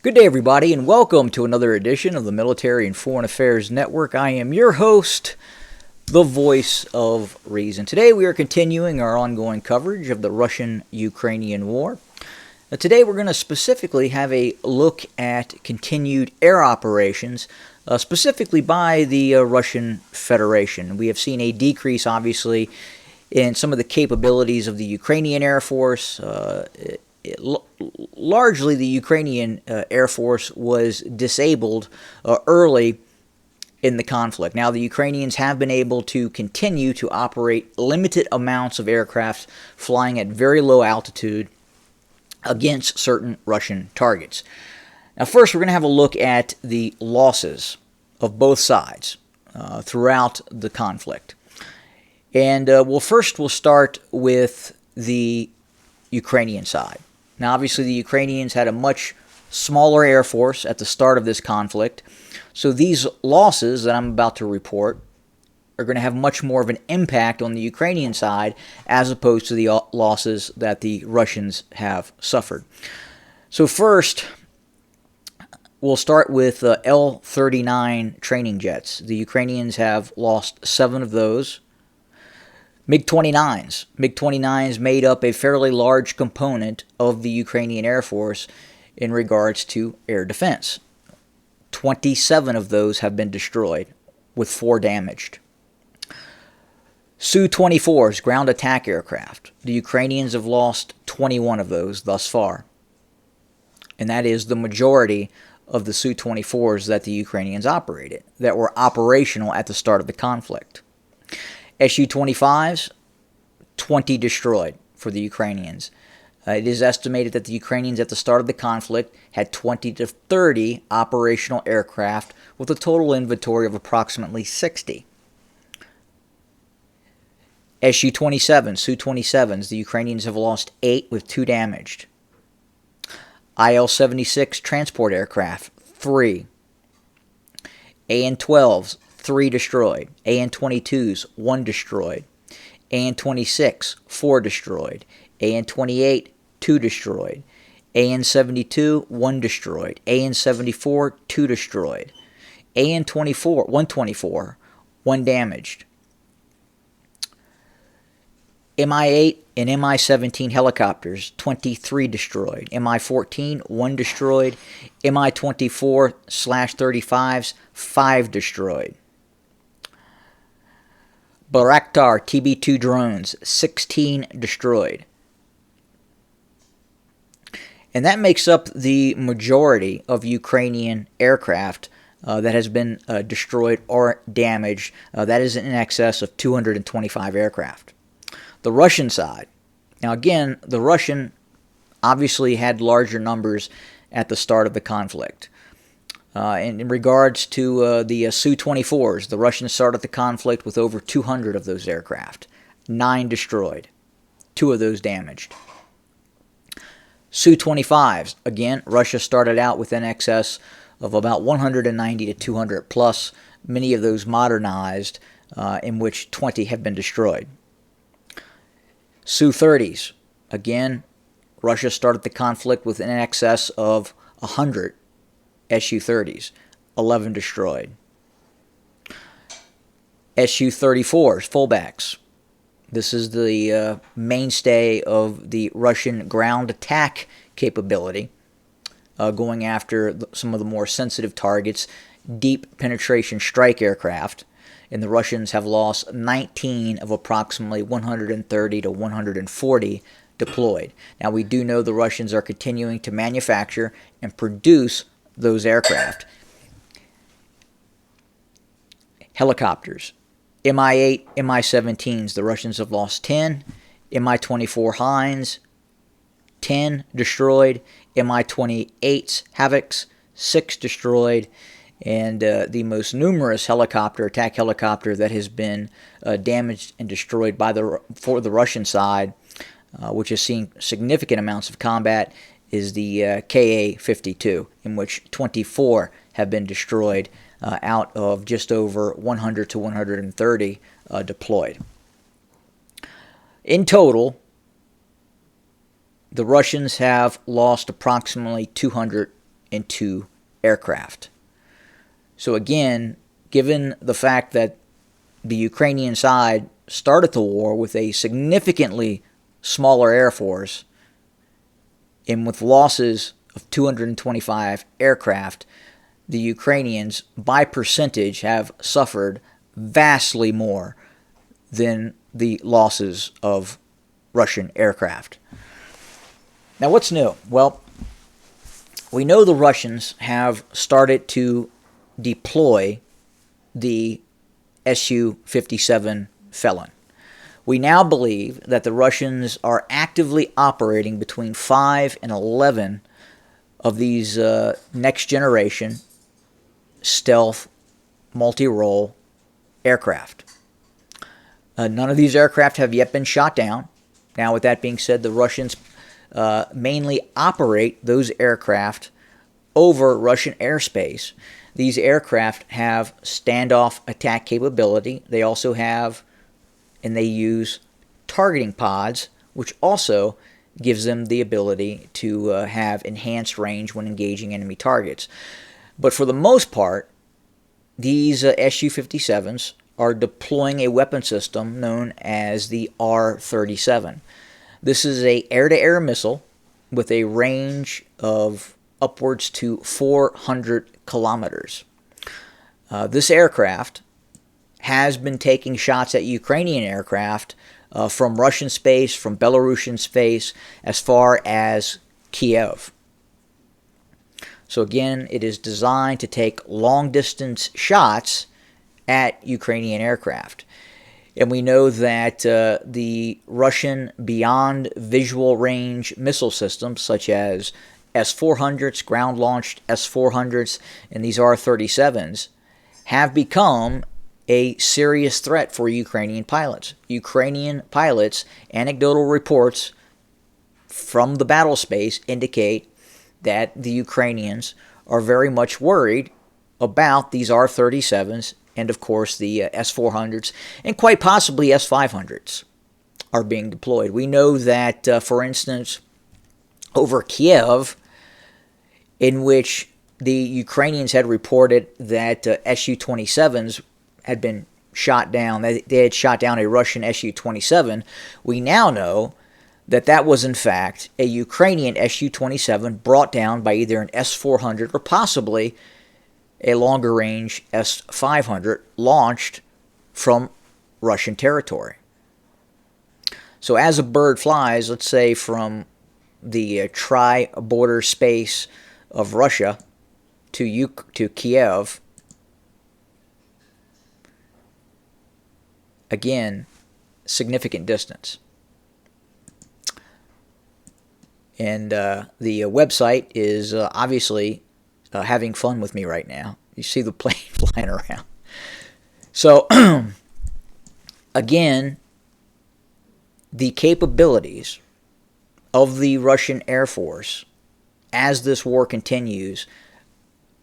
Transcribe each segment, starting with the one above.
Good day, everybody, and welcome to another edition of the Military and Foreign Affairs Network. I am your host, the voice of reason. Today, we are continuing our ongoing coverage of the Russian-Ukrainian war. Today, we're going to specifically have a look at continued air operations, specifically by the Russian Federation. We have seen a decrease, obviously, in some of the capabilities of the Ukrainian Air Force. Largely, the Ukrainian Air Force was disabled early in the conflict. Now, the Ukrainians have been able to continue to operate limited amounts of aircraft flying at very low altitude against certain Russian targets. Now, first, we're going to have a look at the losses of both sides throughout the conflict. And we'll start with the Ukrainian side. Now, obviously, the Ukrainians had a much smaller air force at the start of this conflict, so these losses that I'm about to report are going to have much more of an impact on the Ukrainian side as opposed to the losses that the Russians have suffered. So first, we'll start with L-39 training jets. The Ukrainians have lost 7 of those. MiG-29s made up a fairly large component of the Ukrainian Air Force in regards to air defense. 27 of those have been destroyed, with 4 damaged. Su-24s, ground attack aircraft. The Ukrainians have lost 21 of those thus far. And that is the majority of the Su-24s that the Ukrainians operated, that were operational at the start of the conflict. Su-25s, 20 destroyed for the Ukrainians. It is estimated that the Ukrainians at the start of the conflict had 20 to 30 operational aircraft with a total inventory of approximately 60. Su-27s, Su-27s, the Ukrainians have lost 8 with 2 damaged. Il-76 transport aircraft, 3. An-12s, 3 destroyed. An-22s, 1 destroyed. An-26, 4 destroyed. An-28, 2 destroyed. An-72, 1 destroyed. An-74, 2 destroyed. An-24, 124, 1 damaged. Mi-8 and Mi-17 helicopters, 23 destroyed. Mi-14, 1 destroyed. Mi-24/35s, 5 destroyed. Bayraktar TB2 drones, 16 destroyed. And that makes up the majority of Ukrainian aircraft that has been destroyed or damaged. That is in excess of 225 aircraft. The Russian side. Now again, the Russian obviously had larger numbers at the start of the conflict. In regards to the Su-24s, the Russians started the conflict with over 200 of those aircraft. 9 destroyed. 2 of those damaged. Su-25s, again, Russia started out with an excess of about 190 to 200 plus, many of those modernized, in which 20 have been destroyed. Su-30s, again, Russia started the conflict with an excess of 100 Su-30s, 11 destroyed. Su-34s, fullbacks. This is the mainstay of the Russian ground attack capability, going after some of the more sensitive targets, deep penetration strike aircraft. And the Russians have lost 19 of approximately 130 to 140 deployed. Now, we do know the Russians are continuing to manufacture and produce those aircraft. Helicopters. Mi-8, Mi-17s, the Russians have lost 10. Mi-24 Hinds, 10 destroyed. Mi-28s Havocs, 6 destroyed. And the most numerous attack helicopter that has been damaged and destroyed for the Russian side, which has seen significant amounts of combat, is the Ka-52, in which 24 have been destroyed out of just over 100 to 130 deployed. In total, the Russians have lost approximately 200 Su-22 aircraft. So again, given the fact that the Ukrainian side started the war with a significantly smaller air force and with losses of 225 aircraft, the Ukrainians, by percentage, have suffered vastly more than the losses of Russian aircraft. Now, what's new? Well, we know the Russians have started to deploy the Su-57 Felon. We now believe that the Russians are actively operating between 5 and 11 of these next-generation stealth multi-role aircraft. None of these aircraft have yet been shot down. Now, with that being said, the Russians mainly operate those aircraft over Russian airspace. These aircraft have standoff attack capability. They also have, and they use targeting pods, which also gives them the ability to have enhanced range when engaging enemy targets. But for the most part, these Su-57s are deploying a weapon system known as the R-37. This is an air-to-air missile with a range of upwards to 400 kilometers. This aircraft has been taking shots at Ukrainian aircraft from Russian space, from Belarusian space, as far as Kiev. So again, it is designed to take long-distance shots at Ukrainian aircraft. And we know that the Russian beyond visual range missile systems, such as S-400s, ground-launched S-400s, and these R-37s, have become a serious threat for Ukrainian pilots. Ukrainian pilots, anecdotal reports from the battle space indicate that the Ukrainians are very much worried about these R-37s and, of course, the S-400s, and quite possibly S-500s are being deployed. We know that, for instance, over Kiev, in which the Ukrainians had reported that Su-27s had been shot down, they had shot down a Russian Su-27, we now know that that was in fact a Ukrainian Su-27 brought down by either an S-400 or possibly a longer range S-500 launched from Russian territory. So as a bird flies, let's say from the tri-border space of Russia to Kiev, again, significant distance. And the website is obviously having fun with me right now. You see the plane flying around. So, again, the capabilities of the Russian Air Force as this war continues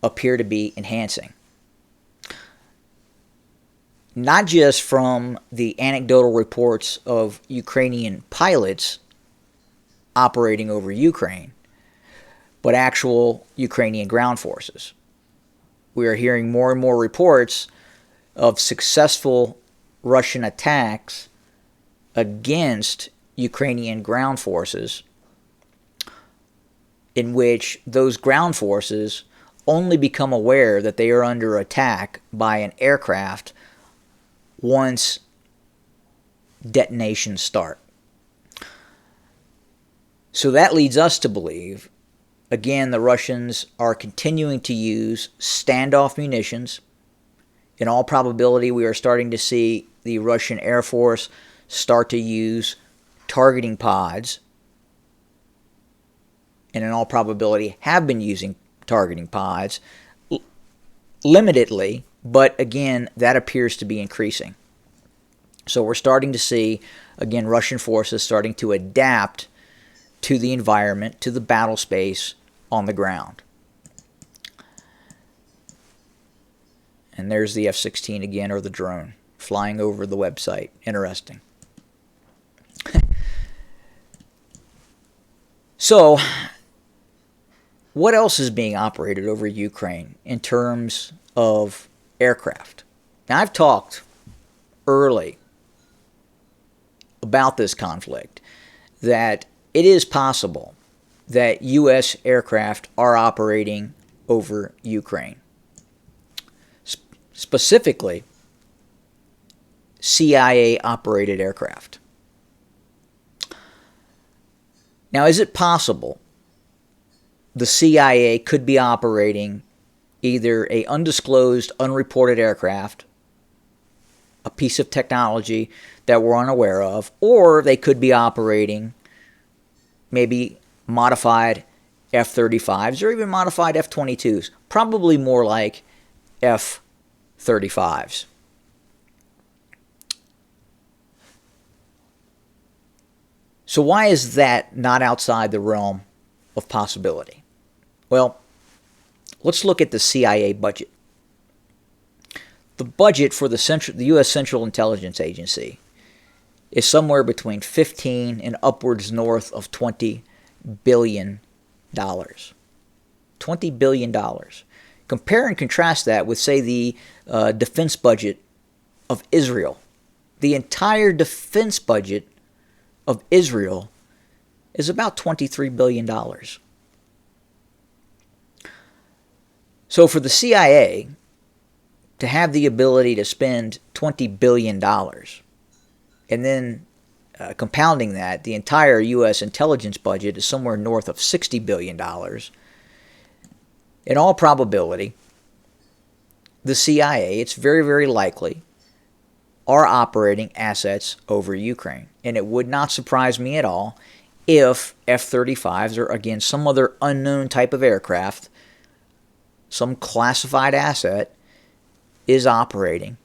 appear to be enhancing. Not just from the anecdotal reports of Ukrainian pilots operating over Ukraine, but actual Ukrainian ground forces. We are hearing more and more reports of successful Russian attacks against Ukrainian ground forces, in which those ground forces only become aware that they are under attack by an aircraft once detonations start. So that leads us to believe, again, the Russians are continuing to use standoff munitions. In all probability, we are starting to see the Russian Air Force start to use targeting pods, and in all probability have been using targeting pods limitedly, but again, that appears to be increasing. So we're starting to see, again, Russian forces starting to adapt to the environment, to the battle space on the ground. And there's the F-16 again, or the drone, flying over the website. Interesting. So, what else is being operated over Ukraine in terms of aircraft? Now, I've talked early about this conflict, that it is possible that U.S. aircraft are operating over Ukraine. Specifically, CIA-operated aircraft. Now, is it possible the CIA could be operating either an undisclosed, unreported aircraft, a piece of technology that we're unaware of, or they could be operating maybe modified F-35s or even modified F-22s, probably more like F-35s. So why is that not outside the realm of possibility? Well, let's look at the CIA budget. The budget for the U.S. Central Intelligence Agency is somewhere between 15 and upwards north of $20 billion. $20 billion. Compare and contrast that with, say, the defense budget of Israel. The entire defense budget of Israel is about $23 billion. So for the CIA to have the ability to spend $20 billion, and then compounding that, the entire U.S. intelligence budget is somewhere north of $60 billion, in all probability, the CIA, it's very, very likely, are operating assets over Ukraine. And it would not surprise me at all if F-35s or, again, some other unknown type of aircraft, some classified asset, is operating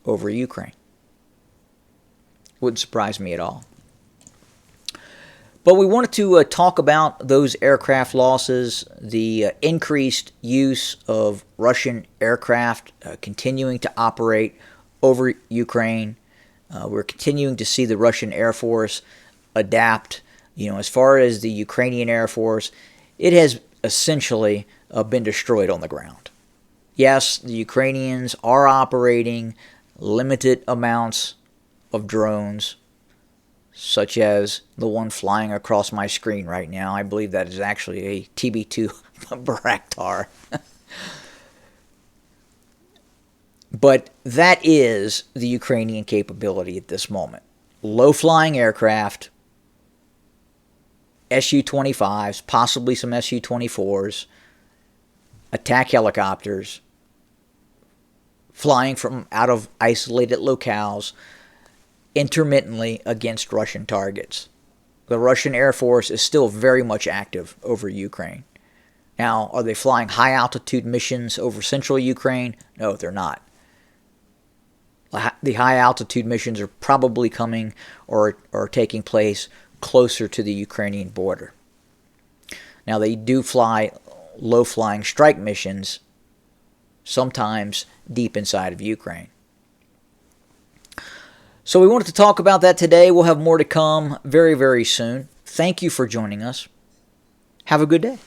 over Ukraine. Wouldn't surprise me at all. But we wanted to talk about those aircraft losses, the increased use of Russian aircraft continuing to operate over Ukraine. We're continuing to see the Russian Air Force adapt. As far as the Ukrainian Air Force, it has essentially been destroyed on the ground. Yes, the Ukrainians are operating limited amounts of drones, such as the one flying across my screen right now. I believe that is actually a TB2 Bayraktar. But that is the Ukrainian capability at this moment. Low-flying aircraft, Su-25s, possibly some Su-24s, attack helicopters, flying from out of isolated locales, intermittently against Russian targets. The Russian Air Force is still very much active over Ukraine. Now, are they flying high-altitude missions over central Ukraine? No, they're not. The high-altitude missions are probably coming or taking place closer to the Ukrainian border. Now, they do fly low-flying strike missions, sometimes deep inside of Ukraine. So we wanted to talk about that today. We'll have more to come very, very soon. Thank you for joining us. Have a good day.